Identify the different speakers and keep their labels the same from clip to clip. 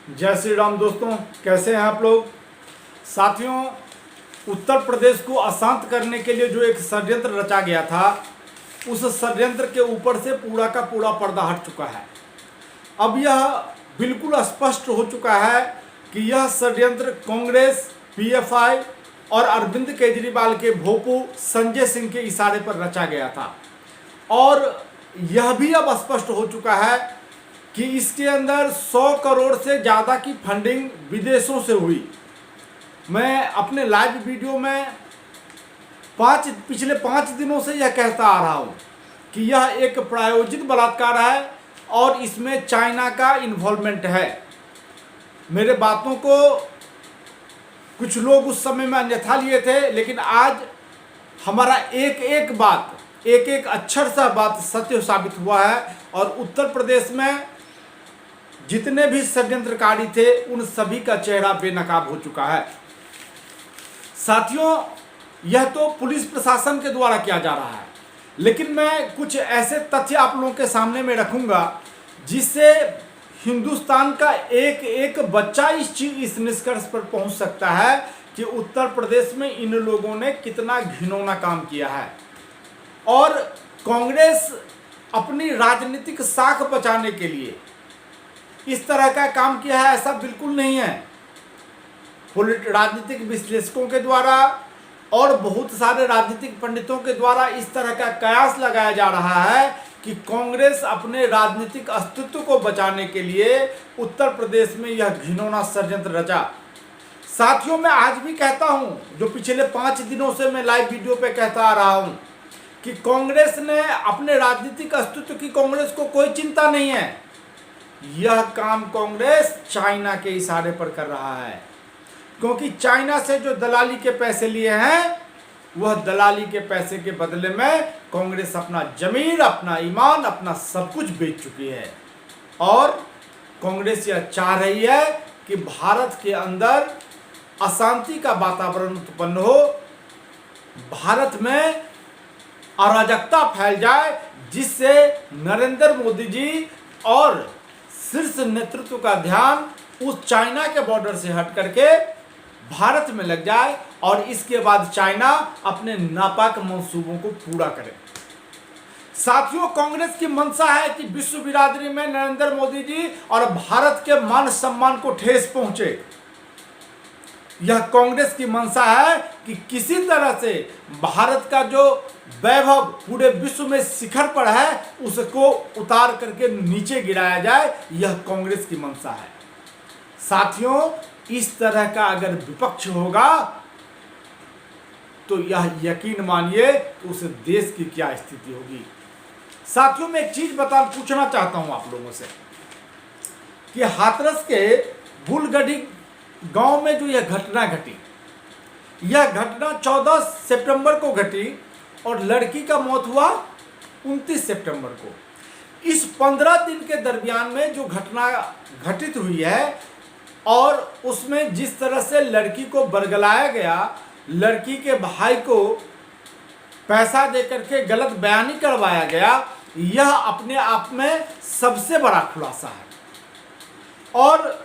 Speaker 1: जय श्री राम दोस्तों, कैसे हैं आप लोग। साथियों, उत्तर प्रदेश को अशांत करने के लिए जो एक षड्यंत्र रचा गया था, उस षड्यंत्र के ऊपर से पूरा का पूरा पर्दा हट चुका है। अब यह बिल्कुल स्पष्ट हो चुका है कि यह षड्यंत्र कांग्रेस, पीएफआई और अरविंद केजरीवाल के भोपू संजय सिंह के इशारे पर रचा गया था। और यह भी अब स्पष्ट हो चुका है कि इसके अंदर 100 करोड़ से ज़्यादा की फंडिंग विदेशों से हुई। मैं अपने लाइव वीडियो में पिछले 5 दिनों से यह कहता आ रहा हूँ कि यह एक प्रायोजित बलात्कार है और इसमें चाइना का इन्वॉल्वमेंट है। मेरे बातों को कुछ लोग उस समय में अन्यथा लिए थे, लेकिन आज हमारा एक एक अक्षर सा बात सत्य साबित हुआ है। और उत्तर प्रदेश में जितने भी षड्यंत्रकारी थे, उन सभी का चेहरा बेनकाब हो चुका है। साथियों, यह तो पुलिस प्रशासन के द्वारा किया जा रहा है, लेकिन मैं कुछ ऐसे तथ्य आप लोगों के सामने में रखूंगा जिससे हिंदुस्तान का एक एक बच्चा इस निष्कर्ष पर पहुंच सकता है कि उत्तर प्रदेश में इन लोगों ने कितना घिनौना काम किया है। और कांग्रेस अपनी राजनीतिक साख बचाने के लिए इस तरह का काम किया है, ऐसा बिल्कुल नहीं है। राजनीतिक विश्लेषकों के द्वारा और बहुत सारे राजनीतिक पंडितों के द्वारा इस तरह का कयास लगाया जा रहा है कि कांग्रेस अपने राजनीतिक अस्तित्व को बचाने के लिए उत्तर प्रदेश में यह घिनौना षड्यंत्र रचा। साथियों, मैं आज भी कहता हूं, जो पिछले 5 दिनों से मैं लाइव वीडियो पे कहता आ रहा हूं कि कांग्रेस ने अपने राजनीतिक अस्तित्व की कांग्रेस को कोई चिंता नहीं है। यह काम कांग्रेस चाइना के इशारे पर कर रहा है, क्योंकि चाइना से जो दलाली के पैसे लिए हैं, वह दलाली के पैसे के बदले में कांग्रेस अपना जमीन, अपना ईमान, अपना सब कुछ बेच चुकी है। और कांग्रेस यह चाह रही है कि भारत के अंदर अशांति का वातावरण उत्पन्न हो, भारत में अराजकता फैल जाए, जिससे नरेंद्र मोदी जी और शीर्ष नेतृत्व का ध्यान उस चाइना के बॉर्डर से हट करके भारत में लग जाए और इसके बाद चाइना अपने नापाक मंसूबों को पूरा करे। साथियों, कांग्रेस की मंशा है कि विश्व बिरादरी में नरेंद्र मोदी जी और भारत के मान सम्मान को ठेस पहुंचे। यह कांग्रेस की मंशा है कि किसी तरह से भारत का जो वैभव पूरे विश्व में शिखर पर है, उसको उतार करके नीचे गिराया जाए। यह कांग्रेस की मंशा है। साथियों, इस तरह का अगर विपक्ष होगा तो यह यकीन मानिए कि उस देश की क्या स्थिति होगी। साथियों, मैं एक चीज पूछना चाहता हूं आप लोगों से कि हाथरस के बुलगढ़ी गांव में जो यह घटना घटी, यह घटना 14 सितंबर को घटी और लड़की का मौत हुआ 29 सितंबर को। इस 15 दिन के दरमियान में जो घटना घटित हुई है और उसमें जिस तरह से लड़की को बरगलाया गया, लड़की के भाई को पैसा देकर के गलत बयानी करवाया गया, यह अपने आप में सबसे बड़ा खुलासा है। और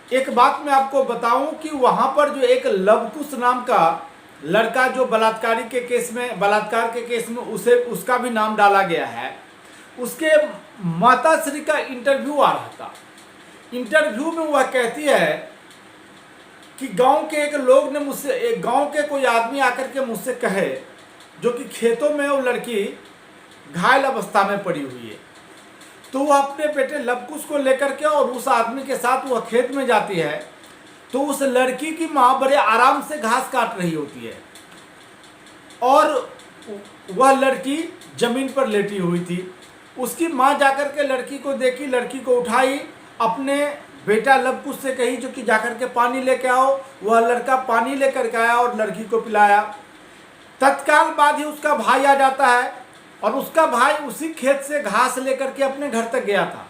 Speaker 1: एक बात मैं आपको बताऊं कि वहां पर जो एक लवकुश नाम का लड़का जो बलात्कार के केस में उसका भी नाम डाला गया है, उसके माताश्री का इंटरव्यू आ रहा था। इंटरव्यू में वह कहती है कि गांव के एक लोग ने मुझसे, एक गांव के कोई आदमी आकर के मुझसे कहे, जो कि खेतों में वो लड़की घायल अवस्था में पड़ी हुई है, तो वह अपने बेटे लवकुश को लेकर के और उस आदमी के साथ वह खेत में जाती है, तो उस लड़की की माँ बड़े आराम से घास काट रही होती है और वह लड़की जमीन पर लेटी हुई थी। उसकी माँ जाकर के लड़की को देखी, लड़की को उठाई, अपने बेटा लवकुश से कही जो कि जाकर के पानी लेके आओ। वह लड़का पानी लेकर के आया और लड़की को पिलाया। तत्काल बाद ही उसका भाई आ जाता है और उसका भाई उसी खेत से घास लेकर के अपने घर तक गया था।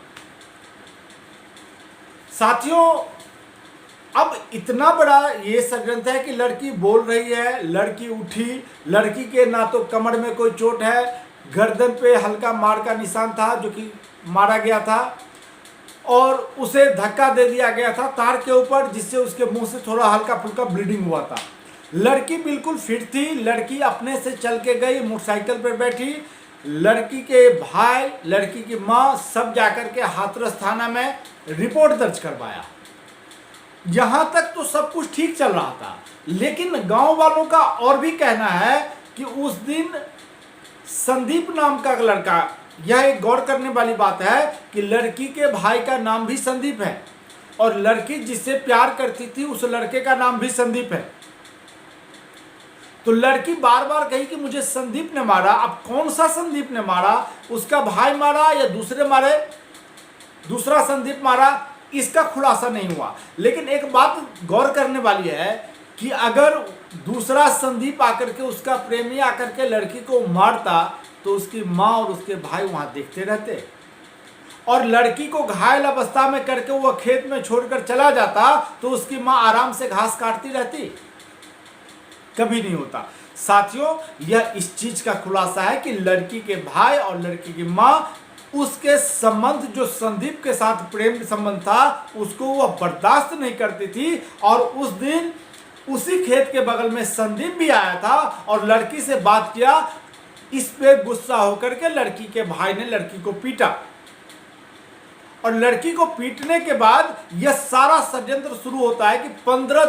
Speaker 1: साथियों, अब इतना बड़ा ये षड्यंत्र है कि लड़की बोल रही है, लड़की उठी, लड़की के ना तो कमर में कोई चोट है, गर्दन पे हल्का मार का निशान था जो कि मारा गया था। और उसे धक्का दे दिया गया था तार के ऊपर, जिससे उसके मुंह से थोड़ा हल्का फुल्का ब्लीडिंग हुआ था। लड़की बिल्कुल फिट थी, लड़की अपने से चल के गई, मोटरसाइकिल पर बैठी। लड़की के भाई, लड़की की माँ सब जाकर के हाथरस थाना में रिपोर्ट दर्ज करवाया। यहां तक तो सब कुछ ठीक चल रहा था, लेकिन गांव वालों का और भी कहना है कि उस दिन संदीप नाम का लड़का, यह एक गौर करने वाली बात है कि लड़की के भाई का नाम भी संदीप है और लड़की जिससे प्यार करती थी उस लड़के का नाम भी संदीप है। तो लड़की बार बार कही कि मुझे संदीप ने मारा। अब कौन सा संदीप ने मारा, उसका भाई मारा या दूसरे मारे, दूसरा संदीप मारा, इसका खुलासा नहीं हुआ। लेकिन एक बात गौर करने वाली है कि अगर दूसरा संदीप आकर के, उसका प्रेमी आकर के लड़की को मारता तो उसकी माँ और उसके भाई वहां देखते रहते, और लड़की को घायल अवस्था में करके वह खेत में छोड़कर चला जाता तो उसकी माँ आराम से घास काटती रहती। कभी नहीं होता। साथियों, यह इस चीज का खुलासा है कि लड़की के भाई और लड़की की माँ उसके संबंध, जो संदीप के साथ प्रेम संबंध था, उसको वह बर्दाश्त नहीं करती थी। और उस दिन उसी खेत के बगल में संदीप भी आया था और लड़की से बात किया। इस पे गुस्सा होकर के लड़की के भाई ने लड़की को पीटा, और लड़की को पीटने के बाद यह सारा षड्यंत्र शुरू होता है कि 15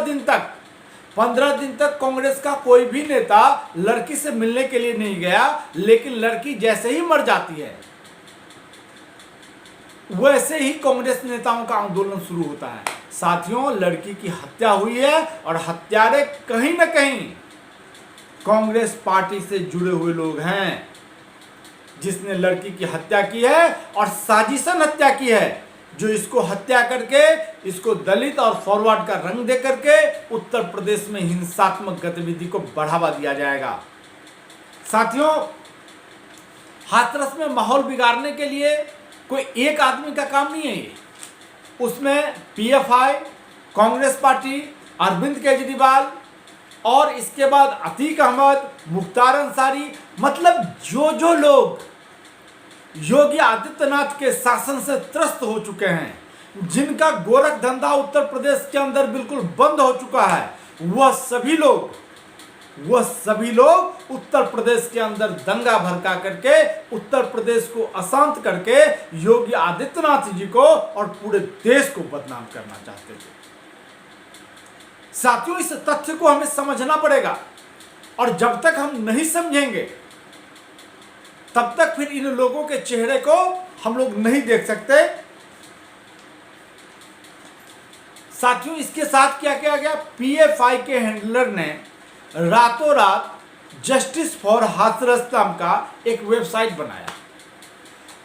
Speaker 1: दिन तक कांग्रेस का कोई भी नेता लड़की से मिलने के लिए नहीं गया। लेकिन लड़की जैसे ही मर जाती है वैसे ही कांग्रेस नेताओं का आंदोलन शुरू होता है। साथियों, लड़की की हत्या हुई है और हत्यारे कहीं ना कहीं कांग्रेस पार्टी से जुड़े हुए लोग हैं, जिसने लड़की की हत्या की है और साजिशन हत्या की है, जो इसको हत्या करके इसको दलित और फॉरवर्ड का रंग दे करके उत्तर प्रदेश में हिंसात्मक गतिविधि को बढ़ावा दिया जाएगा। साथियों, हाथरस में माहौल बिगाड़ने के लिए कोई एक आदमी का काम नहीं है ये। उसमें पीएफआई, कांग्रेस पार्टी, अरविंद केजरीवाल और इसके बाद अतीक अहमद, मुख्तार अंसारी, मतलब जो लोग योगी आदित्यनाथ के शासन से त्रस्त हो चुके हैं, जिनका गोरख धंधा उत्तर प्रदेश के अंदर बिल्कुल बंद हो चुका है, वह सभी लोग उत्तर प्रदेश के अंदर दंगा भड़का करके उत्तर प्रदेश को अशांत करके योगी आदित्यनाथ जी को और पूरे देश को बदनाम करना चाहते थे। साथियों, इस तथ्य को हमें समझना पड़ेगा, और जब तक हम नहीं समझेंगे तब तक फिर इन लोगों के चेहरे को हम लोग नहीं देख सकते। साथियों, इसके साथ क्या किया गया, पीएफआई के हैंडलर ने रातों रात जस्टिस फॉर हाथरस नाम का एक वेबसाइट बनाया,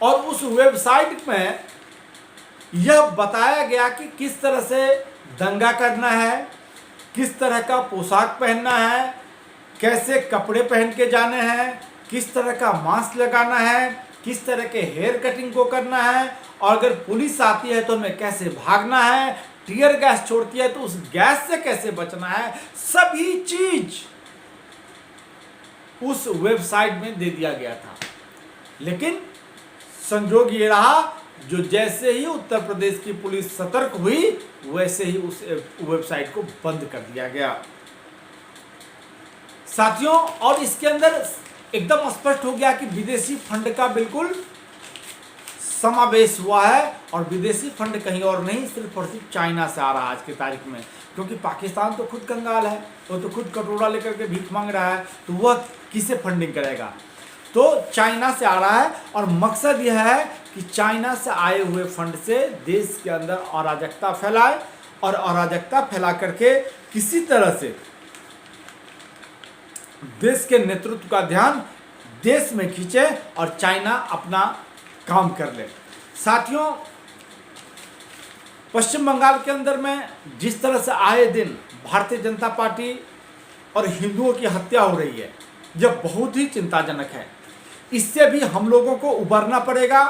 Speaker 1: और उस वेबसाइट में यह बताया गया कि किस तरह से दंगा करना है, किस तरह का पोशाक पहनना है, कैसे कपड़े पहन के जाने हैं, किस तरह का मास्क लगाना है, किस तरह के हेयर कटिंग को करना है, और अगर पुलिस आती है तो हमें कैसे भागना है, टीयर गैस छोड़ती है तो उस गैस से कैसे बचना है, सभी चीज उस वेबसाइट में दे दिया गया था। लेकिन संजोग ये रहा, जो जैसे ही उत्तर प्रदेश की पुलिस सतर्क हुई वैसे ही उस वेबसाइट को बंद कर दिया गया। साथियों, और इसके अंदर एकदम स्पष्ट हो गया कि विदेशी फंड का बिल्कुल समावेश हुआ है, और विदेशी फंड कहीं और नहीं, सिर्फ और सिर्फ चाइना से आ रहा है आज की तारीख में। क्योंकि पाकिस्तान तो खुद कंगाल है, वो तो खुद कटोरा लेकर के भीख मांग रहा है, तो वह किसे फंडिंग करेगा, तो चाइना से आ रहा है। और मकसद यह है कि चाइना से आए हुए फंड से देश के अंदर अराजकता फैलाए, और अराजकता फैला करके किसी तरह से देश के नेतृत्व का ध्यान देश में खींचे और चाइना अपना काम कर ले। साथियों, पश्चिम बंगाल के अंदर में जिस तरह से आए दिन भारतीय जनता पार्टी और हिंदुओं की हत्या हो रही है, यह बहुत ही चिंताजनक है। इससे भी हम लोगों को उबरना पड़ेगा।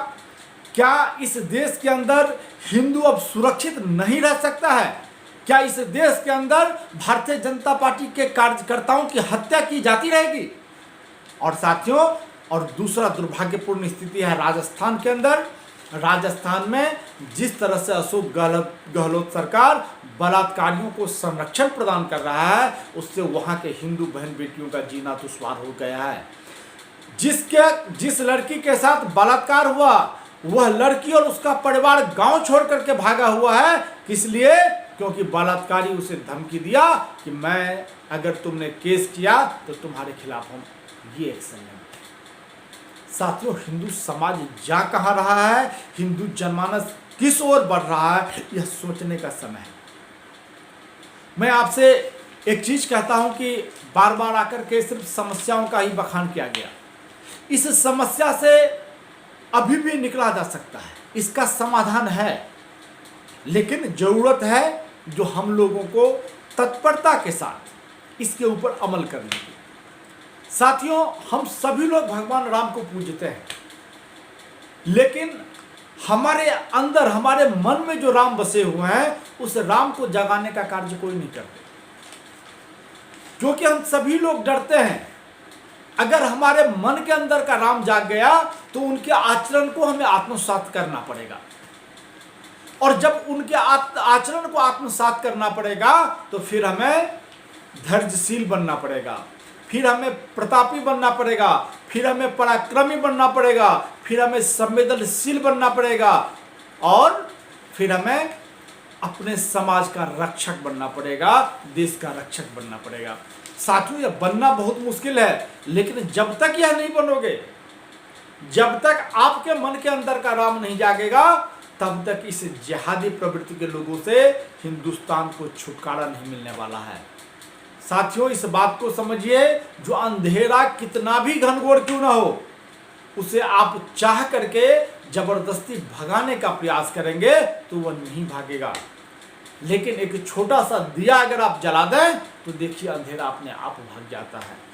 Speaker 1: क्या इस देश के अंदर हिंदू अब सुरक्षित नहीं रह सकता है? क्या इस देश के अंदर भारतीय जनता पार्टी के कार्यकर्ताओं की हत्या की जाती रहेगी? और साथियों, और दूसरा दुर्भाग्यपूर्ण स्थिति है राजस्थान के अंदर, राजस्थान में जिस तरह से अशोक गहलोत सरकार बलात्कारियों को संरक्षण प्रदान कर रहा है, उससे वहां के हिंदू बहन बेटियों का जीना दुश्वार हो गया है। जिस लड़की के साथ बलात्कार हुआ, वह लड़की और उसका परिवार गांव छोड़ करके भागा हुआ है। किस लिए? क्योंकि बलात्कारी उसे धमकी दिया कि मैं अगर तुमने केस किया तो तुम्हारे खिलाफ हम ये एक्शन लेंगे। साथियों, हिंदू समाज जा कहां रहा है, हिंदू जनमानस किस ओर बढ़ रहा है, यह सोचने का समय है। मैं आपसे एक चीज कहता हूं कि बार बार आकर के सिर्फ समस्याओं का ही बखान किया गया। इस समस्या से अभी भी निकला जा सकता है, इसका समाधान है, लेकिन जरूरत है जो हम लोगों को तत्परता के साथ इसके ऊपर अमल करने की। साथियों, हम सभी लोग भगवान राम को पूजते हैं, लेकिन हमारे अंदर, हमारे मन में जो राम बसे हुए हैं, उस राम को जगाने का कार्य कोई नहीं करते, क्योंकि हम सभी लोग डरते हैं। अगर हमारे मन के अंदर का राम जाग गया तो उनके आचरण को हमें आत्मसात करना पड़ेगा, और जब उनके आचरण को आत्मसात करना पड़ेगा तो फिर हमें धैर्यशील बनना पड़ेगा, फिर हमें प्रतापी बनना पड़ेगा, फिर हमें पराक्रमी बनना पड़ेगा, फिर हमें संवेदनशील बनना पड़ेगा, और फिर हमें अपने समाज का रक्षक बनना पड़ेगा, देश का रक्षक बनना पड़ेगा। साथियों, यह बनना बहुत मुश्किल है, लेकिन जब तक यह नहीं बनोगे, जब तक आपके मन के अंदर का राम नहीं जागेगा, तब तक इस जिहादी प्रवृत्ति के लोगों से हिंदुस्तान को छुटकारा नहीं मिलने वाला है। साथियों, इस बात को समझिए, जो अंधेरा कितना भी घनघोर क्यों ना हो, उसे आप चाह करके जबरदस्ती भगाने का प्रयास करेंगे तो वह नहीं भागेगा, लेकिन एक छोटा सा दिया अगर आप जला दें तो देखिए अंधेरा अपने आप भाग जाता है।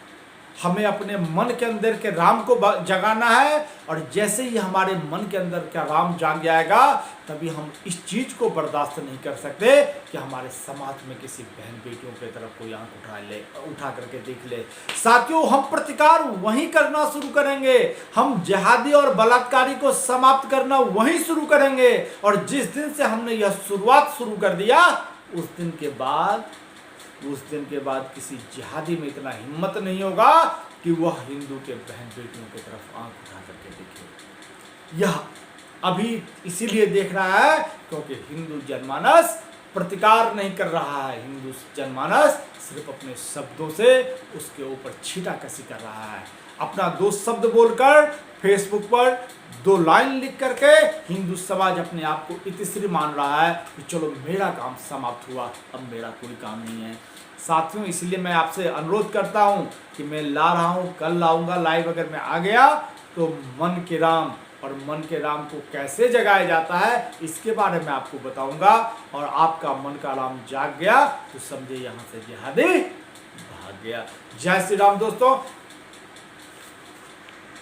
Speaker 1: हमें अपने मन के अंदर के राम को जगाना है, और जैसे ही हमारे मन के अंदर का राम जाग जाएगा, तभी हम इस चीज को बर्दाश्त नहीं कर सकते कि हमारे समाज में किसी बहन बेटियों की तरफ कोई आंख उठा करके देख ले। साथियों, हम प्रतिकार वहीं करना शुरू करेंगे, हम जिहादी और बलात्कारी को समाप्त करना वहीं शुरू करेंगे, और जिस दिन से हमने यह शुरुआत शुरू कर दिया, उस दिन के बाद किसी जिहादी में इतना हिम्मत नहीं होगा कि वह हिंदू के बहन बेटियों की तरफ आंख उठा करके देखे। यह अभी इसीलिए देख रहा है क्योंकि हिंदू जनमानस प्रतिकार नहीं कर रहा है। हिंदू जनमानस सिर्फ अपने शब्दों से उसके ऊपर छींटाकशी कर रहा है। अपना 2 शब्द बोलकर फेसबुक पर 2 लाइन लिख करके हिंदू समाज अपने आप को इतिश्री मान रहा है कि चलो मेरा काम समाप्त हुआ, अब मेरा कोई काम नहीं है। साथियों, इसलिए मैं आपसे अनुरोध करता हूं कि मैं ला रहा हूं, कल लाऊंगा लाइव। अगर मैं आ गया तो मन के राम और मन के राम को कैसे जगाया जाता है इसके बारे में आपको बताऊंगा, और आपका मन का राम जाग गया तो समझे यहाँ से जिहादी भाग गया। जय श्री राम दोस्तों।